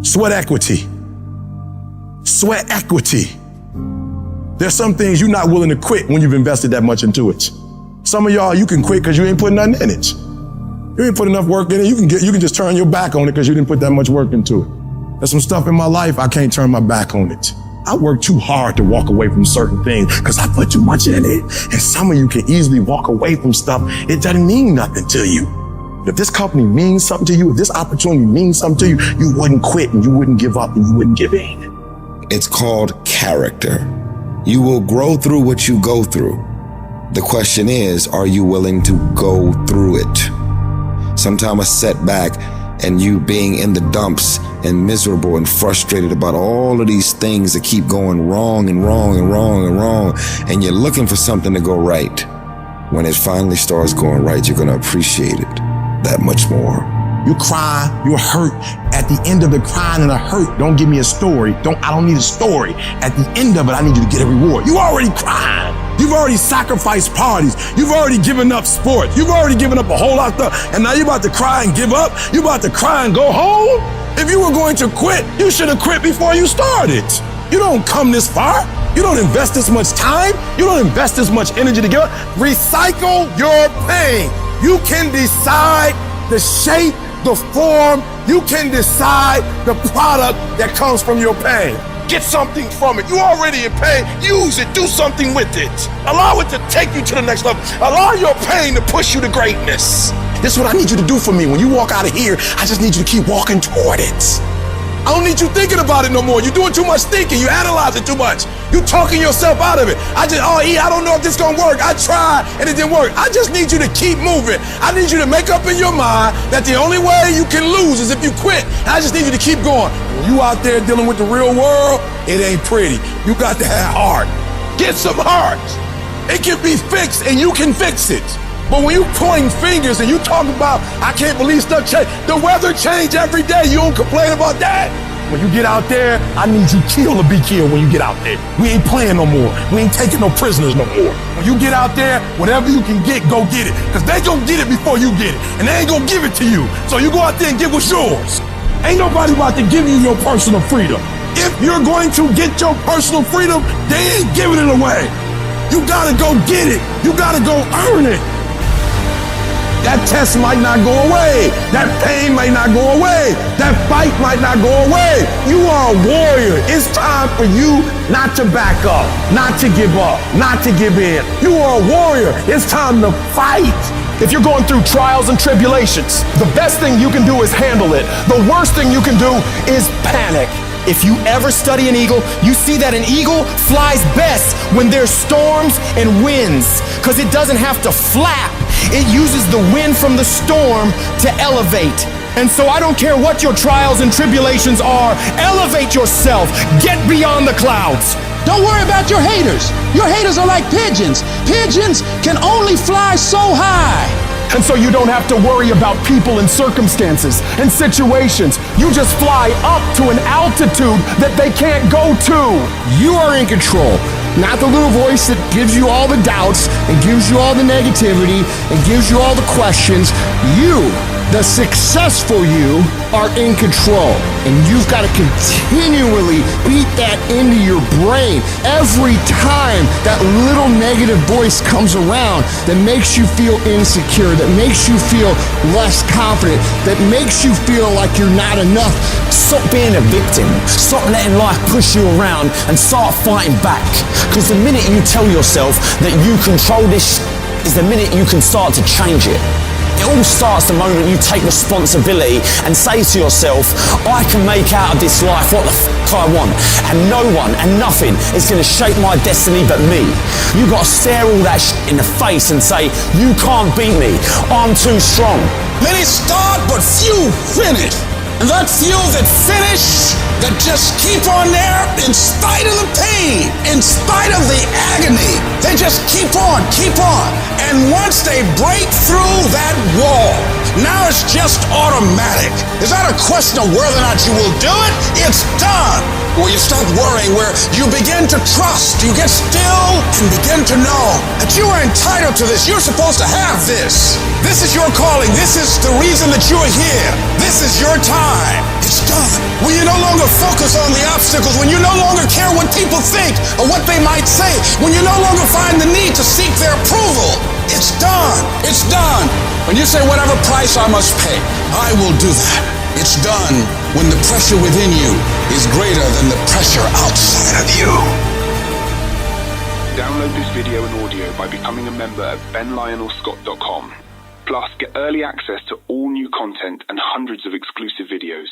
Sweat equity. Sweat equity. There's some things you're not willing to quit when you've invested that much into it. Some of y'all, you can quit because you ain't putting nothing in it. You ain't put enough work in it. You can just turn your back on it because you didn't put that much work into it. There's some stuff in my life, I can't turn my back on it. I work too hard to walk away from certain things because I put too much in it. And some of you can easily walk away from stuff. It doesn't mean nothing to you. If this company means something to you, if this opportunity means something to you, you wouldn't quit and you wouldn't give up and you wouldn't give in. It's called character. You will grow through what you go through. The question is, are you willing to go through it? Sometimes a setback and you being in the dumps and miserable and frustrated about all of these things that keep going wrong and wrong and wrong and wrong, and you're looking for something to go right. When it finally starts going right, you're going to appreciate it that much more. You cry, you're hurt. At the end of the crying and the hurt, don't give me a story. I don't need a story. At the end of it, I need you to get a reward. You already cried. You've already sacrificed parties. You've already given up sports. You've already given up a whole lot of stuff. And now you're about to cry and give up. You're about to cry and go home. If you were going to quit, you should have quit before you started. You don't come this far. You don't invest this much time. You don't invest this much energy to give up. Recycle your pain. You can decide the shape, the form. You can decide the product that comes from your pain. Get something from it. You already in pain. Use it. Do something with it. Allow it to take you to the next level. Allow your pain to push you to greatness. This is what I need you to do for me. When you walk out of here, I just need you to keep walking toward it. I don't need you thinking about it no more. You're doing too much thinking. You analyze it too much. You talking yourself out of it. I don't know if this gonna work. I tried and it didn't work. I just need you to keep moving. I need you to make up in your mind that the only way you can lose is if you quit. And I just need you to keep going. When you out there dealing with the real world, it ain't pretty. You got to have heart. Get some heart. It can be fixed and you can fix it. But when you pointing fingers and you talk about, I can't believe stuff change. The weather change every day. You don't complain about that. When you get out there, I need you kill or be killed when you get out there. We ain't playing no more. We ain't taking no prisoners no more. When you get out there, whatever you can get, go get it. Because they gonna get it before you get it. And they ain't gonna give it to you. So you go out there and get what's yours. Ain't nobody about to give you your personal freedom. If you're going to get your personal freedom, they ain't giving it away. You gotta go get it. You gotta go earn it. That test might not go away. That pain might not go away. That fight might not go away. You are a warrior. It's time for you not to back up, not to give up, not to give in. You are a warrior. It's time to fight. If you're going through trials and tribulations, the best thing you can do is handle it. The worst thing you can do is panic. If you ever study an eagle, you see that an eagle flies best when there's storms and winds, because it doesn't have to flap. It uses the wind from the storm to elevate. And so I don't care what your trials and tribulations are, elevate yourself, get beyond the clouds. Don't worry about your haters. Your haters are like pigeons. Pigeons can only fly so high. And so you don't have to worry about people and circumstances and situations. You just fly up to an altitude that they can't go to. You are in control. Not the little voice that gives you all the doubts and gives you all the negativity and gives you all the questions. You, the successful you, are in control. And you've got to continually beat that into your brain every time that little negative voice comes around that makes you feel insecure, that makes you feel less confident, that makes you feel like you're not enough. Stop being a victim. Stop letting life push you around and start fighting back. Because the minute you tell yourself that you control this is the minute you can start to change it. It all starts the moment you take responsibility and say to yourself, I can make out of this life what the I want, and no one and nothing is going to shape my destiny but me. You got to stare all that in the face and say, you can't beat me, I'm too strong. Many start, but few finish. And that few that finish, that just keep on there in spite of the pain, in spite of the agony, they just keep on. And once they break through that wall, now it's just automatic. It's not a question of whether or not you will do it, it's done. Where you stop worrying, where you begin to trust, you get still and begin to know that you are entitled to this. You're supposed to have this. This is your calling. This is the reason that you're here. This is your time. It's done. done. When you no longer focus on the obstacles, when you no longer care what people think or what they might say, when you no longer find the need to seek their approval, it's done. It's done. When you say whatever price I must pay, I will do that. It's done when the pressure within you is greater than the pressure outside of you. Download this video and audio by becoming a member at benlionelscott.com. Plus, get early access to all new content and hundreds of exclusive videos.